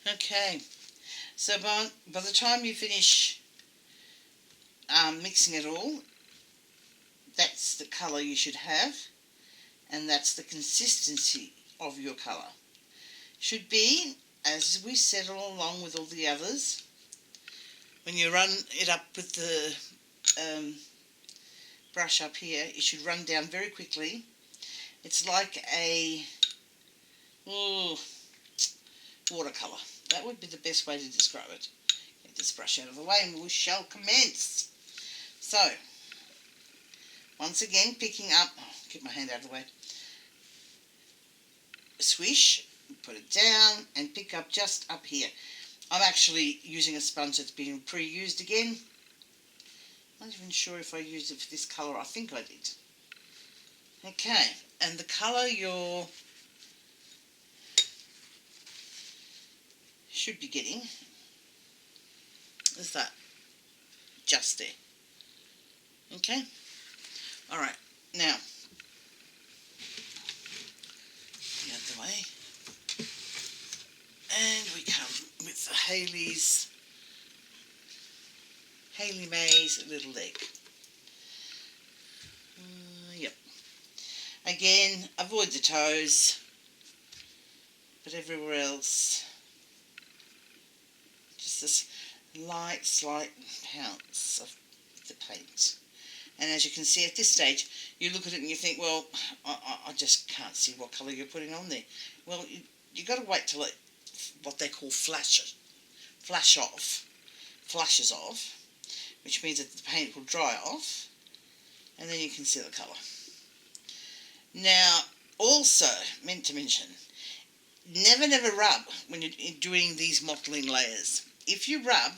Okay, so by the time you finish mixing it all, that's the colour you should have, and that's the consistency of your colour. Should be, as we said all along with all the others, when you run it up with the brush up here, it should run down very quickly. It's like a watercolour. That would be the best way to describe it. Get this brush out of the way and we shall commence. So, once again, picking up, keep my hand out of the way, swish, put it down and pick up just up here. I'm actually using a sponge that's been pre-used again. I'm not even sure if I used it for this colour. I think I did. Okay, and the colour you should be getting is that, just there. Okay, alright, now, get out the way, and we come with the Hayley May's little leg. Yep. Again, avoid the toes, but everywhere else, just this light, slight pounce of the paint. And as you can see at this stage, you look at it and you think, well, I just can't see what colour you're putting on there. Well, you've got to wait till it, what they call flashes off, which means that the paint will dry off, and then you can see the colour. Now, also, meant to mention, never rub when you're doing these mottling layers. If you rub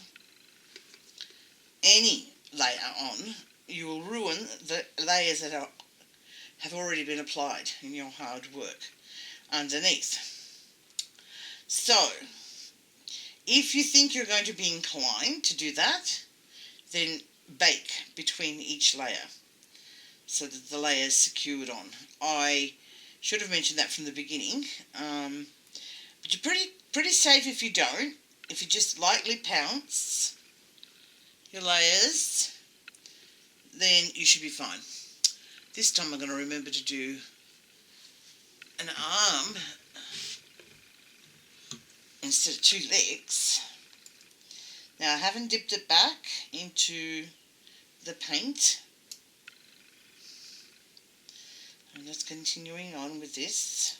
any layer on, you will ruin the layers that have already been applied in your hard work underneath. So, if you think you're going to be inclined to do that, then bake between each layer so that the layer is secured on. I should have mentioned that from the beginning, but you're pretty safe if you don't. If you just lightly pounce your layers, then you should be fine. This time I'm going to remember to do an arm instead of two legs. Now I haven't dipped it back into the paint. I'm just continuing on with this,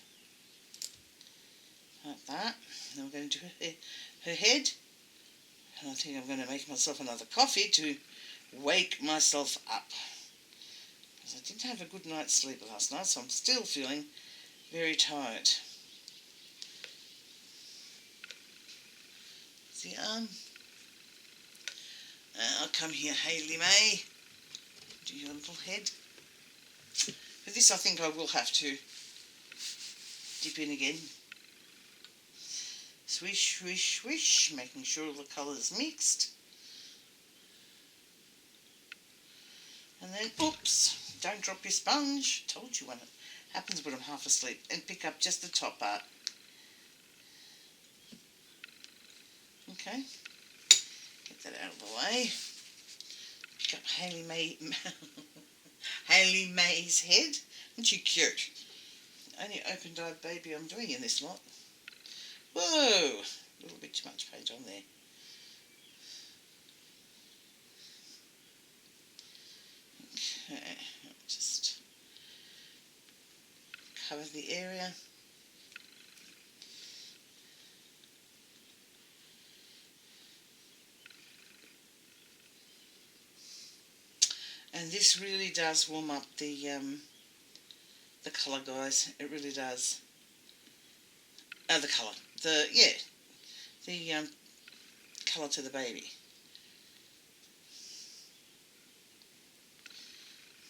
like that. Then we're going to do her head, and I think I'm going to make myself another coffee to wake myself up, because I didn't have a good night's sleep last night, so I'm still feeling very tired. The arm. I'll come here, Hayley May. Do your little head. For this I think I will have to dip in again. Swish, swish, swish, making sure all the colours mixed. And then, oops, don't drop your sponge. Told you when it happens when I'm half asleep. And pick up just the top part. Okay, get that out of the way. Pick up Hayley May's head. Isn't she cute? Only open-eyed baby I'm doing in this lot. Whoa, a little bit too much paint on there. Okay, just cover the area. And this really does warm up the colour, guys. It really does. The colour. The colour to the baby.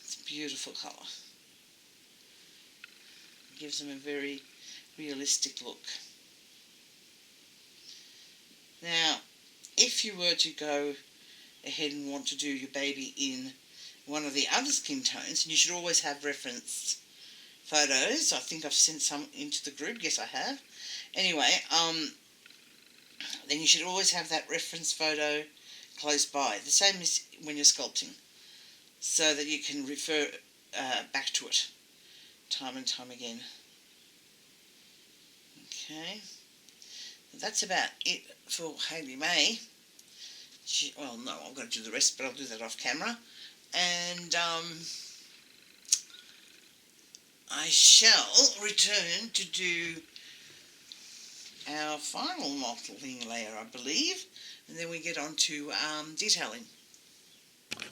It's a beautiful colour. It gives them a very realistic look. Now, if you were to go ahead and want to do your baby in one of the other skin tones, and you should always have reference photos. I think I've sent some into the group. Yes, I have. Anyway, then you should always have that reference photo close by, the same as when you're sculpting, so that you can refer back to it time and time again. Okay, that's about it for Hayley May. Well, no, I'm going to do the rest, but I'll do that off camera. And I shall return to do our final modelling layer, I believe, and then we get on to detailing.